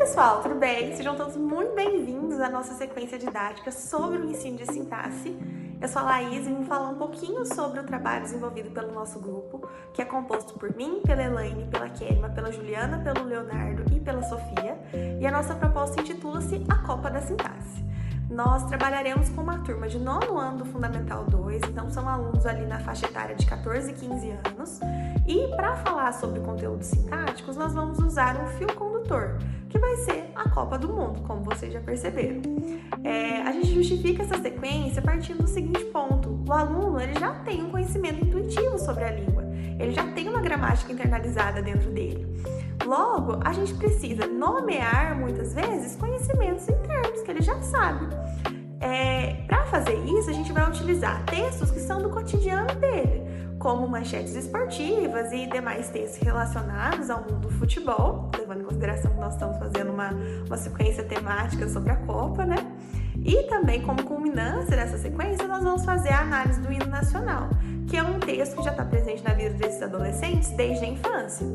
pessoal, tudo bem? Sejam todos muito bem-vindos à nossa sequência didática sobre o ensino de sintaxe. Eu sou a Laís e vim falar um pouquinho sobre o trabalho desenvolvido pelo nosso grupo, que é composto por mim, pela Elaine, pela Kelma, pela Juliana, pelo Leonardo e pela Sofia. E a nossa proposta intitula-se A Copa da Sintaxe. Nós trabalharemos com uma turma de 9º ano do Fundamental 2, então são alunos ali na faixa etária de 14 e 15 anos. E para falar sobre conteúdos sintáticos, nós vamos usar um fio condutor, que vai ser a Copa do Mundo, como vocês já perceberam. A gente justifica essa sequência partindo do seguinte ponto: o aluno ele já tem um conhecimento intuitivo sobre a língua, ele já tem uma gramática internalizada dentro dele. Logo, a gente precisa nomear, muitas vezes, conhecimentos internos que ele já sabe. Para fazer isso, a gente vai utilizar textos que são do cotidiano dele, como manchetes esportivas e demais textos relacionados ao mundo do futebol, levando em consideração que nós estamos fazendo uma sequência temática sobre a Copa, né? E também, como culminância dessa sequência, nós vamos fazer a análise do hino nacional, que é um texto que já está presente na vida desses adolescentes desde a infância.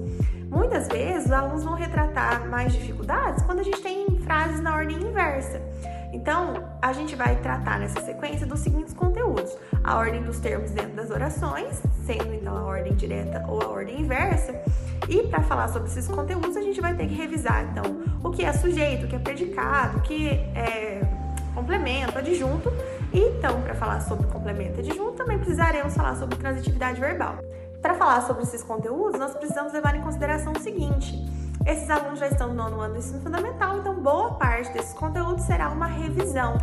Muitas vezes, os alunos vão retratar mais dificuldades quando a gente tem frases na ordem inversa. Então, a gente vai tratar nessa sequência dos seguintes conteúdos: a ordem dos termos dentro das orações, sendo então a ordem direta ou a ordem inversa. E para falar sobre esses conteúdos, a gente vai ter que revisar, então, o que é sujeito, o que é predicado, o que é complemento, adjunto. E então, para falar sobre complemento e adjunto, também precisaremos falar sobre transitividade verbal. Para falar sobre esses conteúdos, nós precisamos levar em consideração o seguinte: esses alunos já estão no 9º ano do ensino fundamental, então boa parte desses conteúdos será uma revisão.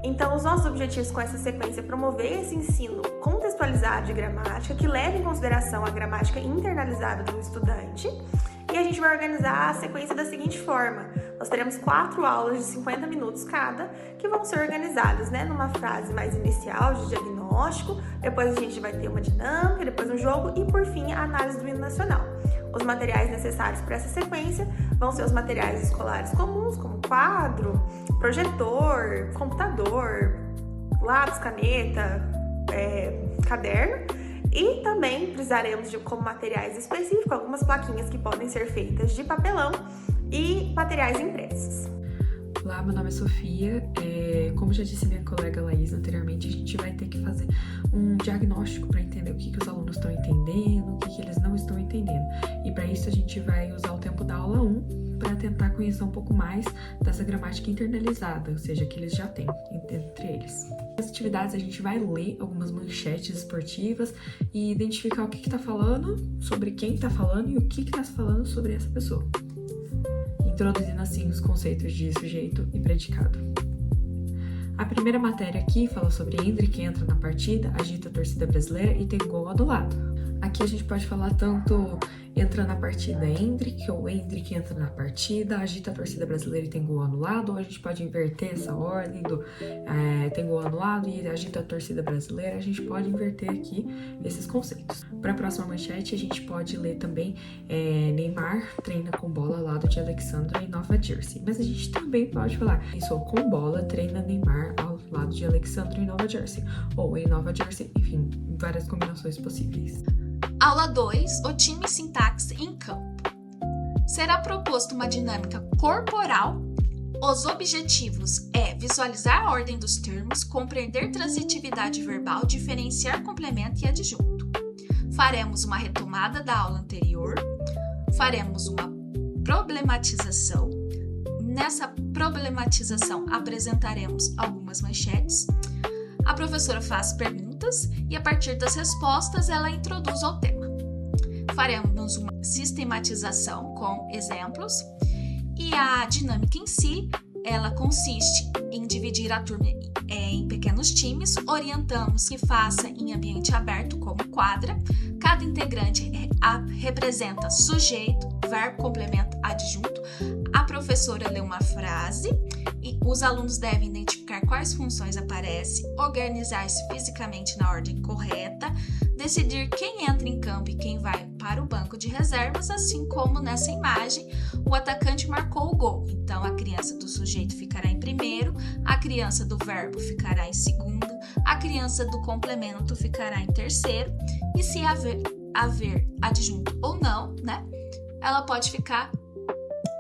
Então, os nossos objetivos com essa sequência é promover esse ensino contextualizado de gramática, que leve em consideração a gramática internalizada do estudante. E a gente vai organizar a sequência da seguinte forma: nós teremos 4 aulas de 50 minutos cada, que vão ser organizadas, numa fase mais inicial de diagnóstico, depois a gente vai ter uma dinâmica, depois um jogo e, por fim, a análise do hino nacional. Os materiais necessários para essa sequência vão ser os materiais escolares comuns, como quadro, projetor, computador, lápis, caneta, caderno. E também precisaremos de, como materiais específicos, algumas plaquinhas que podem ser feitas de papelão e materiais impressos. Olá, meu nome é Sofia. Como já disse minha colega Laís anteriormente, a gente vai ter que fazer um diagnóstico para entender o que os alunos estão entendendo, o que eles não estão entendendo. E para isso a gente vai usar o tempo da aula 1 para tentar conhecer um pouco mais dessa gramática internalizada, ou seja, que eles já têm entre eles. Nas atividades a gente vai ler algumas manchetes esportivas e identificar o que está falando, sobre quem está falando e o que está falando sobre essa pessoa, introduzindo assim os conceitos de sujeito e predicado. A primeira matéria aqui fala sobre Endrick entra na partida, agita a torcida brasileira e tem gol anulado. Aqui a gente pode falar tanto entra na partida Endrick, ou Endrick entra na partida, agita a torcida brasileira e tem gol anulado, ou a gente pode inverter essa ordem do tem gol anulado e agita a torcida brasileira. A gente pode inverter aqui esses conceitos. Para a próxima manchete, a gente pode ler também Neymar treina com bola ao lado de Alexandra em Nova Jersey. Mas a gente também pode falar isso, com bola treina Neymar ao lado de Alexandra em Nova Jersey, ou em Nova Jersey, enfim, várias combinações possíveis. Aula 2, o time sintaxe em campo. Será proposto uma dinâmica corporal. Os objetivos é visualizar a ordem dos termos, compreender transitividade verbal, diferenciar complemento e adjunto. Faremos uma retomada da aula anterior, faremos uma problematização. Nessa problematização apresentaremos algumas manchetes. A professora faz perguntas e, a partir das respostas, ela introduz ao tema. Faremos uma sistematização com exemplos e a dinâmica em si, ela consiste em dividir a turma em pequenos times, orientamos que faça em ambiente aberto como quadra. Cada integrante representa sujeito, verbo, complemento, adjunto. A professora lê uma frase e os alunos devem identificar quais funções aparecem, organizar-se fisicamente na ordem correta, decidir quem entra em campo e quem vai para o banco de reservas, assim como nessa imagem o atacante marcou o gol. Então a criança do sujeito ficará em primeiro, a criança do verbo ficará em segundo, a criança do complemento ficará em terceiro e se haver adjunto ou não, ela pode ficar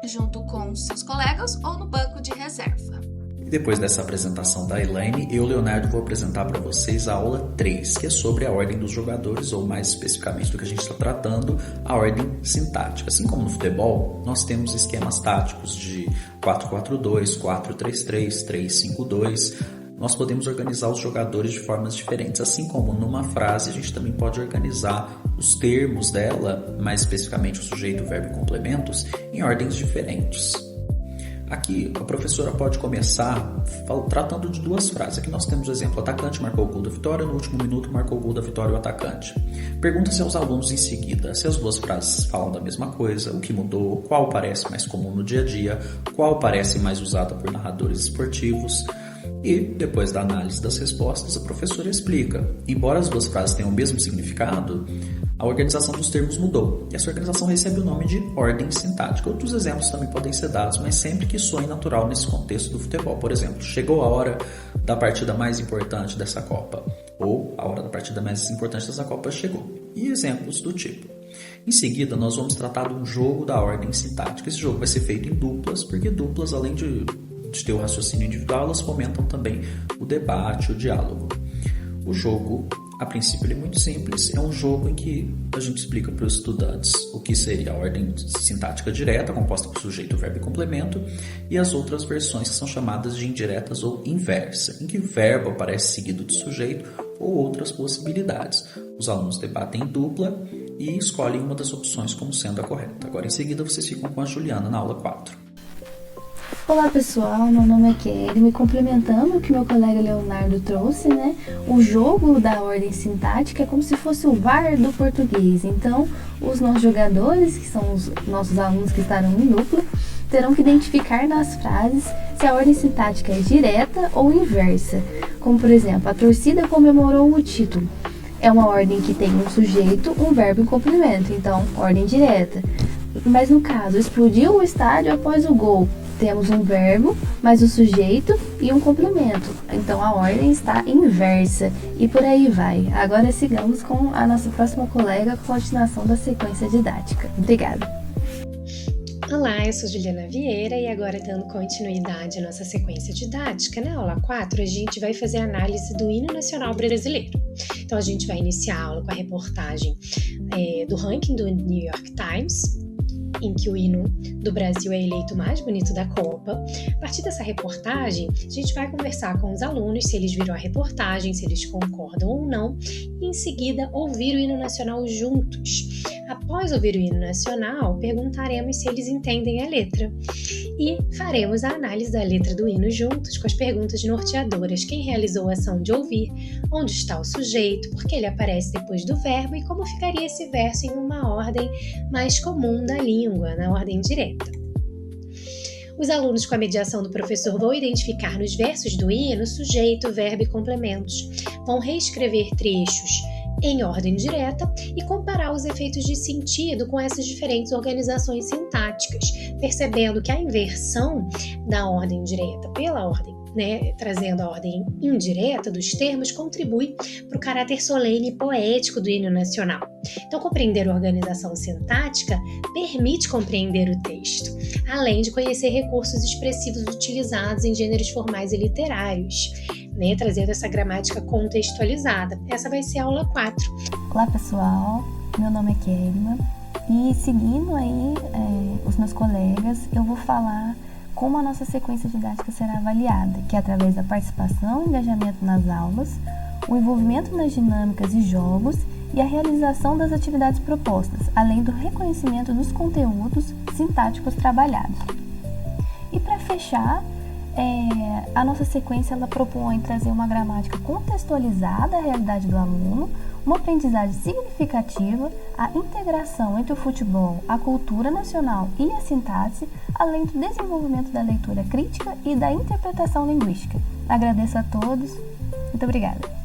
junto com seus colegas ou no banco de reserva. Depois dessa apresentação da Elaine, eu, Leonardo, vou apresentar para vocês a aula 3, que é sobre a ordem dos jogadores, ou mais especificamente do que a gente está tratando, a ordem sintática. Assim como no futebol, nós temos esquemas táticos de 4-4-2, 4-3-3, 3-5-2. Nós podemos organizar os jogadores de formas diferentes, assim como numa frase a gente também pode organizar os termos dela, mais especificamente o sujeito, o verbo e complementos, em ordens diferentes. Aqui, a professora pode começar tratando de duas frases. Aqui nós temos o exemplo: o atacante marcou o gol da vitória, no último minuto marcou o gol da vitória o atacante. Pergunta-se aos alunos em seguida se as duas frases falam da mesma coisa, o que mudou, qual parece mais comum no dia a dia, qual parece mais usada por narradores esportivos. E, depois da análise das respostas, a professora explica. Embora as duas frases tenham o mesmo significado, a organização dos termos mudou. E essa organização recebe o nome de ordem sintática. Outros exemplos também podem ser dados, mas sempre que soe natural nesse contexto do futebol. Por exemplo, chegou a hora da partida mais importante dessa Copa. Ou a hora da partida mais importante dessa Copa chegou. E exemplos do tipo. Em seguida, nós vamos tratar de um jogo da ordem sintática. Esse jogo vai ser feito em duplas, porque duplas, além de ter o raciocínio individual, elas fomentam também o debate, o diálogo. O jogo, a princípio, ele é muito simples. É um jogo em que a gente explica para os estudantes o que seria a ordem sintática direta, composta por sujeito, verbo e complemento, e as outras versões que são chamadas de indiretas ou inversa, em que o verbo aparece seguido de sujeito ou outras possibilidades. Os alunos debatem em dupla e escolhem uma das opções como sendo a correta. Agora, em seguida, vocês ficam com a Juliana na aula 4. Olá pessoal, meu nome é Kelly. Me complementando o que meu colega Leonardo trouxe, né? O jogo da ordem sintática é como se fosse o VAR do português. Então, os nossos jogadores, que são os nossos alunos que estarão em dupla, terão que identificar nas frases se a ordem sintática é direta ou inversa. Como, por exemplo, a torcida comemorou o título. É uma ordem que tem um sujeito, um verbo e um complemento. Então, ordem direta. Mas no caso, explodiu o estádio após o gol. Temos um verbo, mais o sujeito e um complemento. Então, a ordem está inversa. E por aí vai. Agora sigamos com a nossa próxima colega com a continuação da sequência didática. Obrigada. Olá, eu sou Juliana Vieira e agora, dando continuidade à nossa sequência didática, na aula 4 a gente vai fazer a análise do hino nacional brasileiro. Então, a gente vai iniciar a aula com a reportagem do ranking do New York Times, em que o hino do Brasil é eleito o mais bonito da Copa. A partir dessa reportagem, a gente vai conversar com os alunos se eles viram a reportagem, se eles concordam ou não, e em seguida ouvir o hino nacional juntos. Após ouvir o hino nacional, perguntaremos se eles entendem a letra e faremos a análise da letra do hino juntos com as perguntas norteadoras: quem realizou a ação de ouvir, onde está o sujeito, por que ele aparece depois do verbo e como ficaria esse verso em uma ordem mais comum da língua, na ordem direta. Os alunos, com a mediação do professor, vão identificar nos versos do hino sujeito, verbo e complementos, vão reescrever trechos em ordem direta e comparar os efeitos de sentido com essas diferentes organizações sintáticas, percebendo que a inversão da ordem direta pela ordem, trazendo a ordem indireta dos termos, contribui para o caráter solene e poético do hino nacional. Então, compreender a organização sintática permite compreender o texto, além de conhecer recursos expressivos utilizados em gêneros formais e literários, trazendo essa gramática contextualizada. Essa vai ser a aula 4. Olá pessoal, meu nome é Kelma e seguindo aí os meus colegas, eu vou falar como a nossa sequência didática será avaliada, que é através da participação e engajamento nas aulas, o envolvimento nas dinâmicas e jogos e a realização das atividades propostas, além do reconhecimento dos conteúdos sintáticos trabalhados. E para fechar, a nossa sequência ela propõe trazer uma gramática contextualizada à realidade do aluno, uma aprendizagem significativa, a integração entre o futebol, a cultura nacional e a sintaxe, além do desenvolvimento da leitura crítica e da interpretação linguística. Agradeço a todos. Muito obrigada.